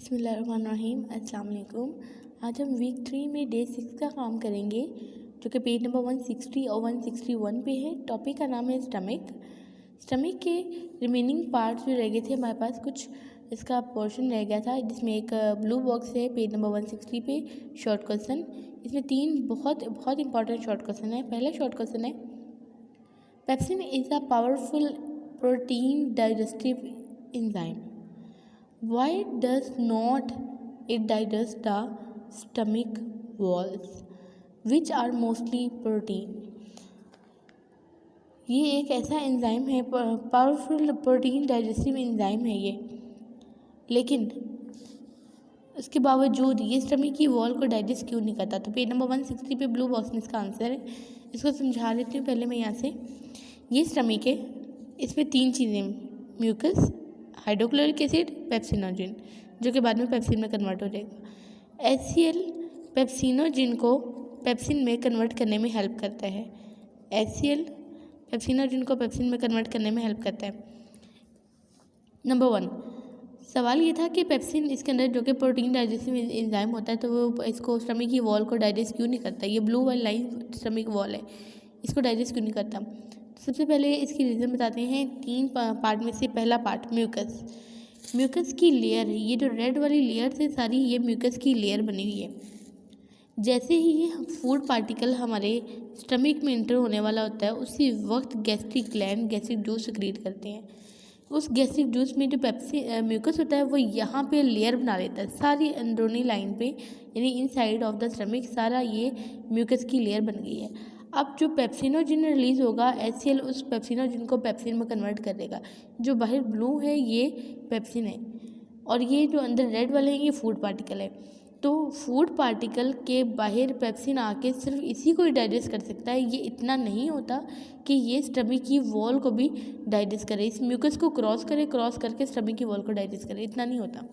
बिस्मिल्लाहिर्रहमानिर्रहीम अस्सलाम वालेकुम। आज हम वीक 3 में डे 6 का काम करेंगे जो कि पेज नंबर 160 और 161 पे है। टॉपिक का नाम है स्टमक। स्टमक के रिमेनिंग पार्ट्स जो रह गए थे हमारे पास, कुछ इसका पोर्शन रह गया था जिसमें एक ब्लू बॉक्स है पेज नंबर 160 पे शॉर्ट क्वेश्चन। इसमें 3 बहुत बहुत इंपॉर्टेंट शॉर्ट क्वेश्चन है। पहला शॉर्ट क्वेश्चन है, pepsin is a powerful protein digestive enzyme. Why does not it digest the stomach walls, which are mostly protein? ये एक ऐसा एंजाइम है, पावरफुल प्रोटीन डाइजेस्टिव एंजाइम है ये, लेकिन उसके बावजूद ये स्टमक की वॉल को डाइजेस्ट क्यों नहीं करता। तो पेज नंबर 160 पे ब्लू बॉक्स में इसका आंसर है। इसको समझा देती हूँ पहले मैं यहाँ से। ये स्टमक है, इसमें 3 चीज़ें, म्यूकस, हाइड्रोक्लोरिक एसिड, पेप्सिनोजिन, जो कि बाद में पेप्सिन में कन्वर्ट हो जाएगा। HCl पेप्सिनोजिन को पेप्सिन में कन्वर्ट करने में हेल्प करता है। HCl पेप्सिनोजिन को पेप्सिन में कन्वर्ट करने में हेल्प करता है। नंबर 1 सवाल ये था कि पेप्सिन इसके अंदर जो कि प्रोटीन डाइजेस्टिव एंजाइम होता है, तो वो इसको स्टमक की वॉल को डाइजेस्ट क्यों नहीं करता। ये ब्लू वाली लाइन स्टमक वॉल है, इसको डाइजेस्ट क्यों नहीं करता। सबसे पहले इसकी रीज़न बताते हैं। 3 पार्ट में से पहला पार्ट म्यूकस। म्यूकस की लेयर है, ये जो रेड वाली लेयर से सारी ये म्यूकस की लेयर बनी हुई है। जैसे ही ये फूड पार्टिकल हमारे स्टमक में इंटर होने वाला होता है, उसी वक्त gastric gland gastric juice secrete करते हैं। उस गैस्ट्रिक जूस में जो म्यूकस होता है वो यहाँ पे लेयर बना लेता है सारी अंदरूनी लाइन पे, यानी इनसाइड ऑफ द स्टमक सारा ये म्यूकस की लेयर बन गई है। अब जो पेप्सिनोजिन रिलीज़ होगा, HCl उस पेप्सिनोजिन को पेप्सिन में कन्वर्ट कर देगा। जो बाहर ब्लू है ये पेप्सिन है, और ये जो अंदर रेड वाले हैं ये फूड पार्टिकल है। तो फूड पार्टिकल के बाहर पेप्सिन आके सिर्फ इसी को ही डाइजेस्ट कर सकता है। ये इतना नहीं होता कि ये स्टमक की वॉल को भी डाइजेस्ट करे, इस म्यूकस को क्रॉस करके स्टमक की वॉल को डाइजेस्ट करे, इतना नहीं होता।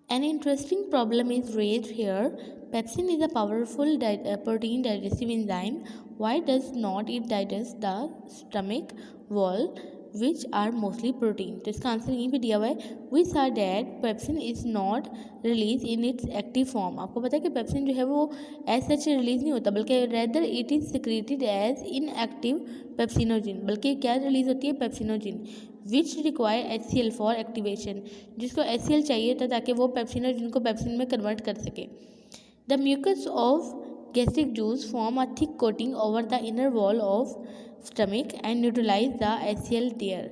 An interesting problem is raised here. Pepsin is a powerful protein digestive enzyme. Why does not it digest the stomach wall, which are mostly protein? तो इसका आंसर यहीं पे दिया हुआ है। We saw that pepsin is not released in its active form. आपको पता है कि पेप्सिन जो है वो as such रिलीज नहीं होता, बल्कि rather it is secreted as inactive pepsinogen, बल्कि क्या रिलीज होती है, pepsinogen, which require HCl for activation, जिसको HCl चाहिए था ताकि वो पेप्सिनोजिन को पेप्सिन में कन्वर्ट कर सके। The mucus of gastric juice form a thick coating over the inner wall of stomach and neutralise the HCl there.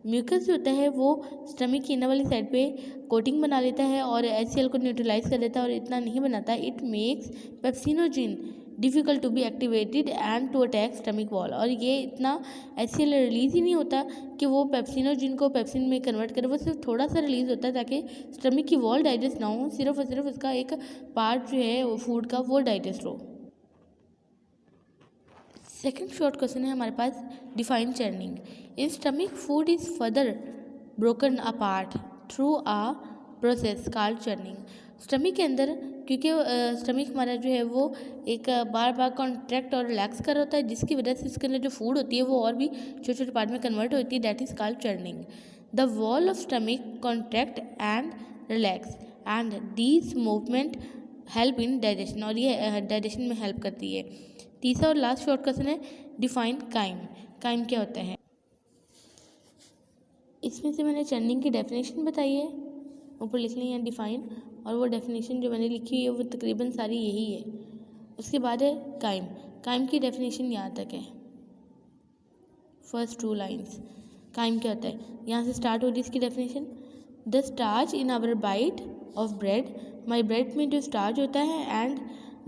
Mucus जो होता है वो स्टमक की इनर वाली साइड पे कोटिंग बना लेता है और HCl को न्यूट्रलाइज कर देता है, और इतना नहीं बनाता, it makes pepsinogen difficult to be activated and to attack stomach wall. और ये इतना HCl रिलीज़ ही नहीं होता कि वो पेप्सिनोजिन को पेप्सिन में कन्वर्ट करे, वो सिर्फ थोड़ा सा रिलीज़ होता है ताकि स्टमक की वॉल डाइजेस्ट ना हो, सिर्फ और सिर्फ उसका एक पार्ट जो है वो फूड का वो डाइजेस्ट हो। सेकेंड शॉर्ट क्वेश्चन है हमारे पास, define churning. In stomach food is further broken apart through a process called churning. Stomach के अंदर, क्योंकि स्टमक हमारा जो है वो एक बार बार कॉन्ट्रैक्ट और रिलैक्स कर होता है, जिसकी वजह से इसके अंदर जो फूड होती है वो और भी छोटे छोटे पार्ट में कन्वर्ट होती है, that is called churning. The wall of stomach contract and relax and these movement help in digestion, और ये डाइजेशन में हेल्प करती है। तीसरा और लास्ट शॉर्ट क्वेश्चन है, डिफाइन काइम। काइम क्या होता है। इसमें से मैंने चर्निंग की डेफिनेशन बताई है, ऊपर लिख ली है डिफाइन, और वो डेफिनेशन जो मैंने लिखी हुई है वो तकरीबन सारी यही है। उसके बाद है काइम। काइम की डेफिनेशन यहाँ तक है, फर्स्ट 2 लाइंस। काइम क्या होता है, यहाँ से स्टार्ट हो रही इसकी definition. The starch in our bite of bread, हमारी ब्रेड में जो स्टार्च होता है, and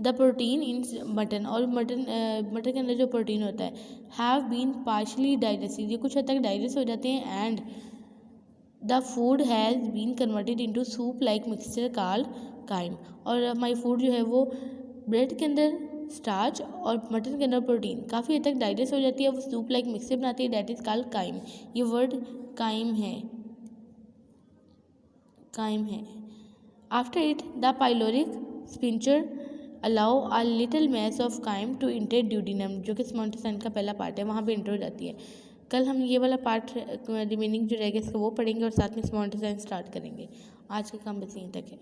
the protein in mutton, और मटन के अंदर जो प्रोटीन होता है, हैव बीन पार्शली डाइजेस्टेड, ये कुछ हद तक डाइजेस्ट हो जाते हैं, and the food has been converted into soup like mixture called chyme. और हमारी फूड जो है वो ब्रेड के अंदर स्टार्च और मटन के अंदर प्रोटीन काफ़ी हद तक डाइजेस्ट हो जाती है, वो सूप लाइक मिक्सचर बनाती है, दैट इज़ कॉल्ड काइम। ये वर्ड काइम है, काइम है। After it the pyloric sphincter allow a little mass of chyme to enter duodenum, जो कि स्मॉन्टेसाइन का पहला पार्ट है, वहाँ पे इंटर हो जाती है। कल हम ये वाला पार्ट रिमेनिंग जो रहेगा इसका वो पढ़ेंगे और साथ में स्मॉल डिज़ाइन स्टार्ट करेंगे। आज का काम बस यहीं तक है।